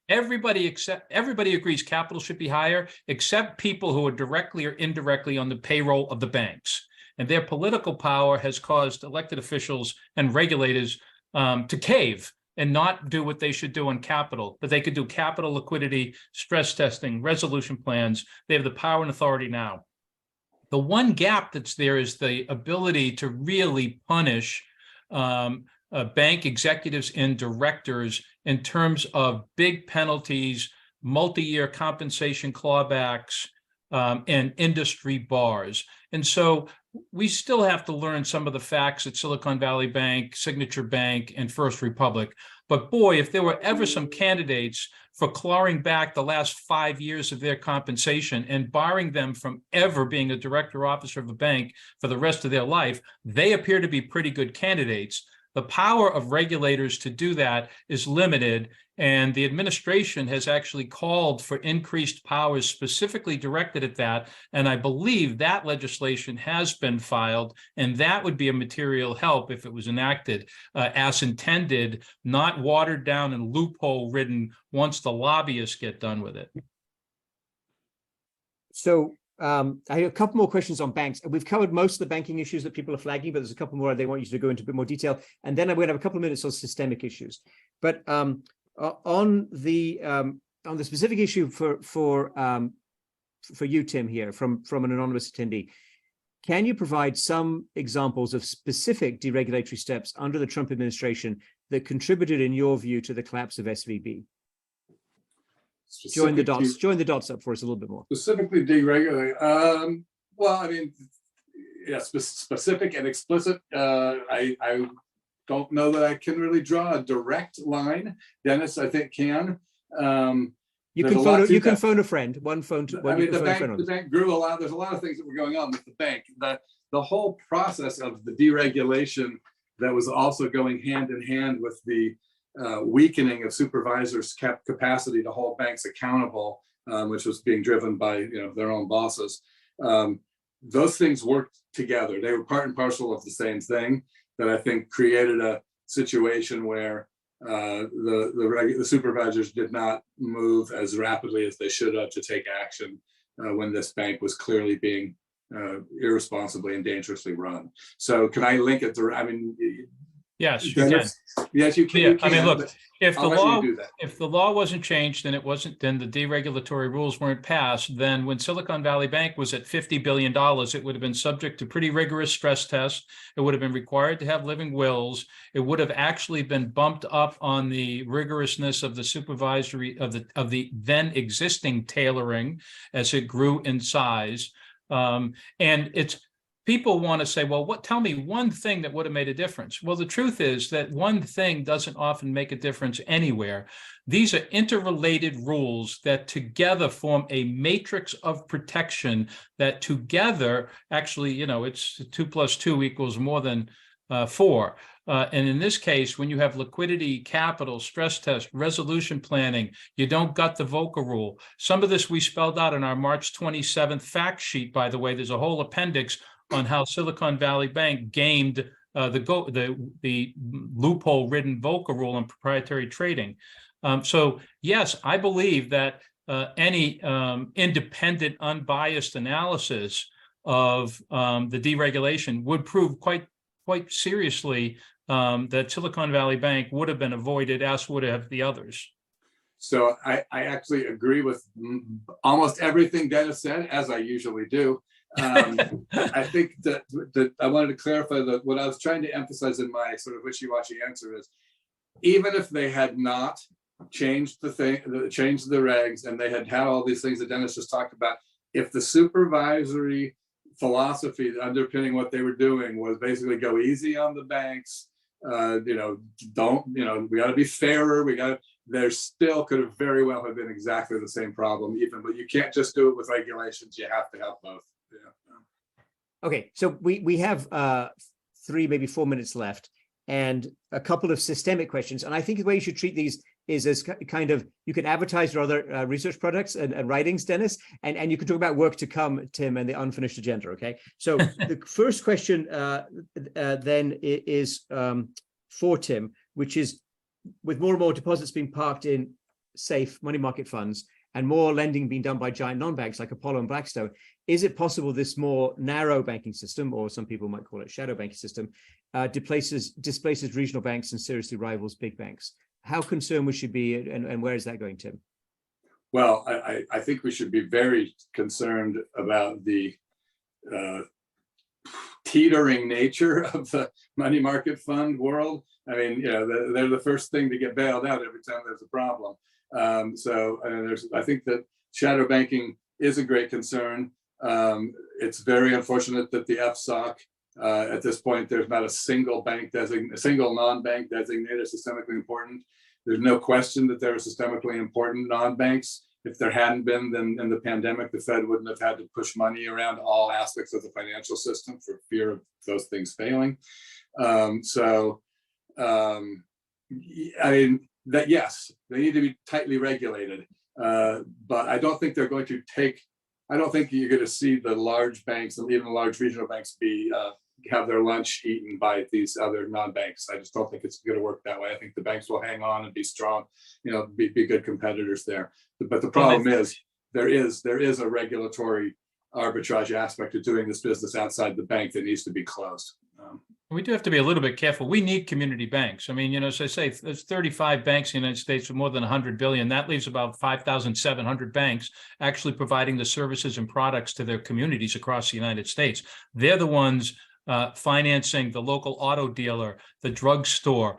everybody agrees capital should be higher, except people who are directly or indirectly on the payroll of the banks. And their political power has caused elected officials and regulators to cave and not do what they should do on capital, but they could do capital, liquidity, stress testing, resolution plans. They have the power and authority now. The one gap that's there is the ability to really punish bank executives and directors in terms of big penalties, multi-year compensation clawbacks, and industry bars. And so we still have to learn some of the facts at Silicon Valley Bank, Signature Bank, and First Republic. But boy, if there were ever some candidates for clawing back the last 5 years of their compensation and barring them from ever being a director or officer of a bank for the rest of their life, they appear to be pretty good candidates. The power of regulators to do that is limited, and the administration has actually called for increased powers specifically directed at that. And I believe that legislation has been filed, and that would be a material help if it was enacted as intended, not watered down and loophole ridden once the lobbyists get done with it. So I have a couple more questions on banks. We've covered most of the banking issues that people are flagging, but there's a couple more they want you to go into a bit more detail. And then I'm going to have a couple of minutes on systemic issues. But on the specific issue for you, Tim, here from an anonymous attendee, can you provide some examples of specific deregulatory steps under the Trump administration that contributed, in your view, to the collapse of SVB? Join the dots up for us a little bit more. Specifically deregulate. Well, I mean, yeah, specific and explicit. I don't know that I can really draw a direct line. Dennis, I think, can. You can phone a friend. One phone. The bank grew a lot. There's a lot of things that were going on with the bank. The whole process of the deregulation that was also going hand in hand with the weakening of supervisors' capacity to hold banks accountable, which was being driven by their own bosses. Those things worked together. They were part and parcel of the same thing that I think created a situation where the supervisors did not move as rapidly as they should have to take action when this bank was clearly being irresponsibly and dangerously run. So can I link it to, I mean, yes, you can. Yes, you can. Yeah, I mean, look, if the law wasn't changed and then the deregulatory rules weren't passed, then when Silicon Valley Bank was at $50 billion, it would have been subject to pretty rigorous stress tests. It would have been required to have living wills. It would have actually been bumped up on the rigorousness of the supervisory of the then existing tailoring as it grew in size. And it's people want to say, well, tell me one thing that would have made a difference. Well, the truth is that one thing doesn't often make a difference anywhere. These are interrelated rules that together form a matrix of protection that together actually, it's 2 + 2 = more than 4. And in this case, when you have liquidity, capital, stress test, resolution planning, you don't gut the VOCA rule. Some of this we spelled out in our March 27th fact sheet, by the way. There's a whole appendix on how Silicon Valley Bank gamed the loophole-ridden VOCA rule on proprietary trading. So yes, I believe that any independent, unbiased analysis of the deregulation would prove quite seriously that Silicon Valley Bank would have been avoided, as would have the others. So I actually agree with almost everything Dennis said, as I usually do. I think that I wanted to clarify that what I was trying to emphasize in my sort of wishy-washy answer is, even if they had not changed the regs and they had all these things that Dennis just talked about, if the supervisory philosophy underpinning what they were doing was basically go easy on the banks, we got to be fairer, there still could have very well have been exactly the same problem, but you can't just do it with regulations. You have to have both. Yeah. Okay, so we have 3, maybe 4 minutes left, and a couple of systemic questions. And I think the way you should treat these is as kind of, you can advertise your other research products and writings, Dennis, and you can talk about work to come, Tim, and the unfinished agenda. Okay, so the first question then is for Tim, which is, with more and more deposits being parked in safe money market funds and more lending being done by giant non-banks like Apollo and Blackstone, is it possible this more narrow banking system, or some people might call it shadow banking system, displaces regional banks and seriously rivals big banks. How concerned we should be, and where is that going, Tim? Well, I think we should be very concerned about the teetering nature of the money market fund world. I mean, they're the first thing to get bailed out every time there's a problem. I think that shadow banking is a great concern. It's very unfortunate that the FSOC, at this point, there's not a single non-bank designated systemically important. There's no question that there are systemically important non-banks. If there hadn't been, then in the pandemic, the Fed wouldn't have had to push money around all aspects of the financial system for fear of those things failing. I mean, that yes, they need to be tightly regulated, but I don't think they're going to I don't think you're going to see the large banks and even the large regional banks have their lunch eaten by these other non-banks. I just don't think it's going to work that way. I think the banks will hang on and be strong, be good competitors there. But the problem is there is a regulatory arbitrage aspect of doing this business outside the bank that needs to be closed. We do have to be a little bit careful. We need community banks. I mean, as I say, there's 35 banks in the United States with more than 100 billion. That leaves about 5,700 banks actually providing the services and products to their communities across the United States. They're the ones financing the local auto dealer, the drugstore.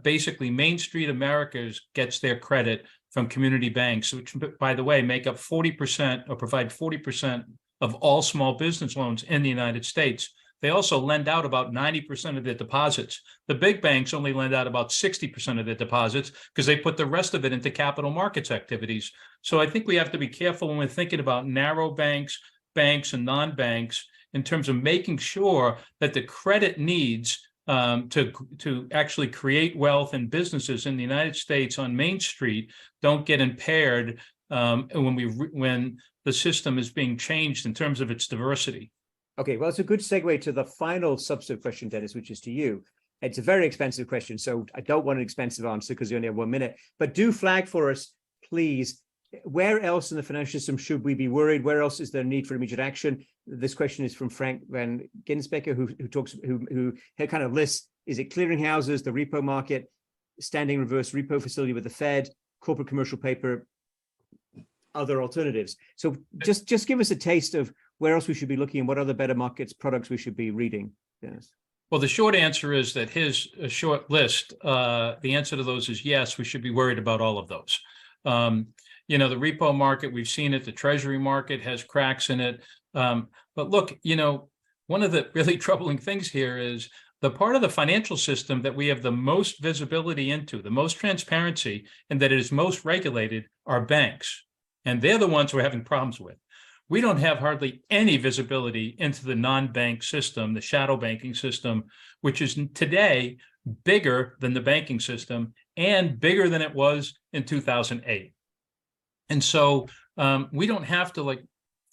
Basically, Main Street Americas gets their credit from community banks, which, by the way, make up 40% or provide 40% of all small business loans in the United States. They also lend out about 90% of their deposits. The big banks only lend out about 60% of their deposits because they put the rest of it into capital markets activities. So I think we have to be careful when we're thinking about narrow banks, banks, and non-banks in terms of making sure that the credit needs to actually create wealth and businesses in the United States on Main Street don't get impaired when the system is being changed in terms of its diversity. Okay, well, it's a good segue to the final substantive question, Dennis, which is to you. It's a very expensive question, so I don't want an expensive answer because you only have 1 minute. But do flag for us, please, where else in the financial system should we be worried? Where else is there a need for immediate action? This question is from Frank Van Ginsbecker, who kind of lists, is it clearinghouses, the repo market, standing reverse repo facility with the Fed, corporate commercial paper, other alternatives? So just give us a taste of where else we should be looking and what other better markets products we should be reading. Dennis. Well, the short answer is that his short list, the answer to those is yes, we should be worried about all of those. The repo market, we've seen it, the treasury market has cracks in it. But look, one of the really troubling things here is the part of the financial system that we have the most visibility into, the most transparency, and that it is most regulated are banks. And they're the ones we're having problems with. We don't have hardly any visibility into the non-bank system, the shadow banking system, which is today bigger than the banking system and bigger than it was in 2008. And so we don't have to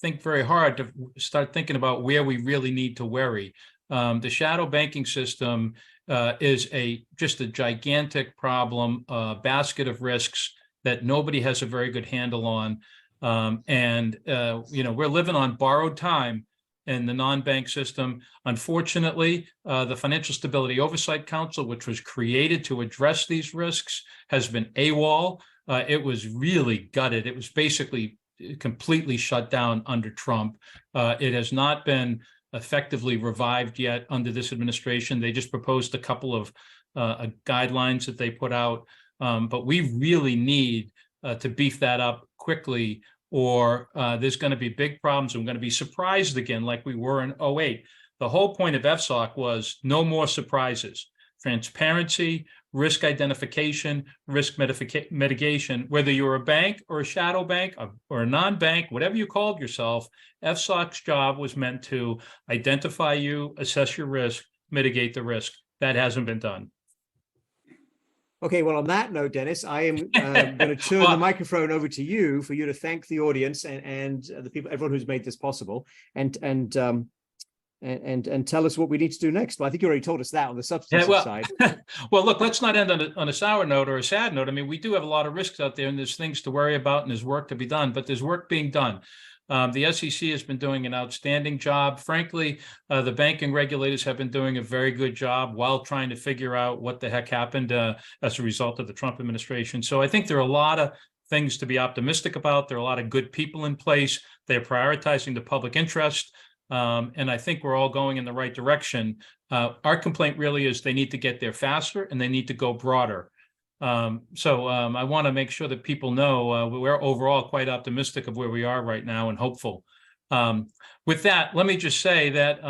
think very hard to start thinking about where we really need to worry. The shadow banking system is just a gigantic problem, basket of risks that nobody has a very good handle on. We're living on borrowed time in the non-bank system. Unfortunately, the Financial Stability Oversight Council, which was created to address these risks, has been AWOL. It was really gutted. It was basically completely shut down under Trump. It has not been effectively revived yet under this administration. They just proposed a couple of guidelines that they put out. But we really need to beef that up quickly, or there's going to be big problems. We're going to be surprised again like we were in 2008. The whole point of FSOC was no more surprises. Transparency, risk identification, risk mitigation, whether you're a bank or a shadow bank or a non-bank, whatever you called yourself, FSOC's job was meant to identify you, assess your risk, mitigate the risk. That hasn't been done. Okay, well, on that note, Dennis, I am going to turn the microphone over to you for you to thank the audience and the people, everyone who's made this possible, and tell us what we need to do next. Well, I think you already told us that on the substantive side. Well, look, let's not end on a sour note or a sad note. I mean, we do have a lot of risks out there, and there's things to worry about, and there's work to be done, but there's work being done. The SEC has been doing an outstanding job. Frankly, the banking regulators have been doing a very good job while trying to figure out what the heck happened as a result of the Trump administration. So I think there are a lot of things to be optimistic about. There are a lot of good people in place. They're prioritizing the public interest. And I think we're all going in the right direction. Our complaint really is they need to get there faster and they need to go broader. So I want to make sure that people know we're overall quite optimistic of where we are right now and hopeful. With that, let me just say that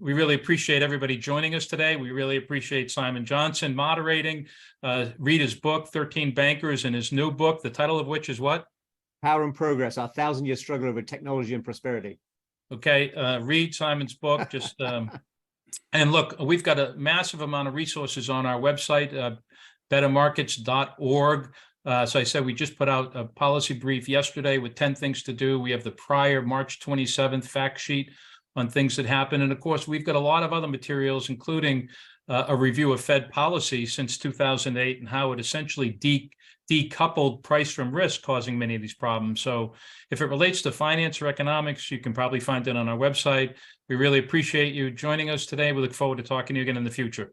we really appreciate everybody joining us today. We really appreciate Simon Johnson moderating, read his book, 13 Bankers, and his new book, the title of which is what? Power and Progress, Our 1,000-Year Struggle Over Technology and Prosperity. Okay, read Simon's book. Just and look, we've got a massive amount of resources on our website, bettermarkets.org. So I said we just put out a policy brief yesterday with 10 things to do. We have the prior March 27th fact sheet on things that happen. And of course, we've got a lot of other materials, including a review of Fed policy since 2008 and how it essentially decoupled price from risk, causing many of these problems. So if it relates to finance or economics, you can probably find it on our website. We really appreciate you joining us today. We look forward to talking to you again in the future.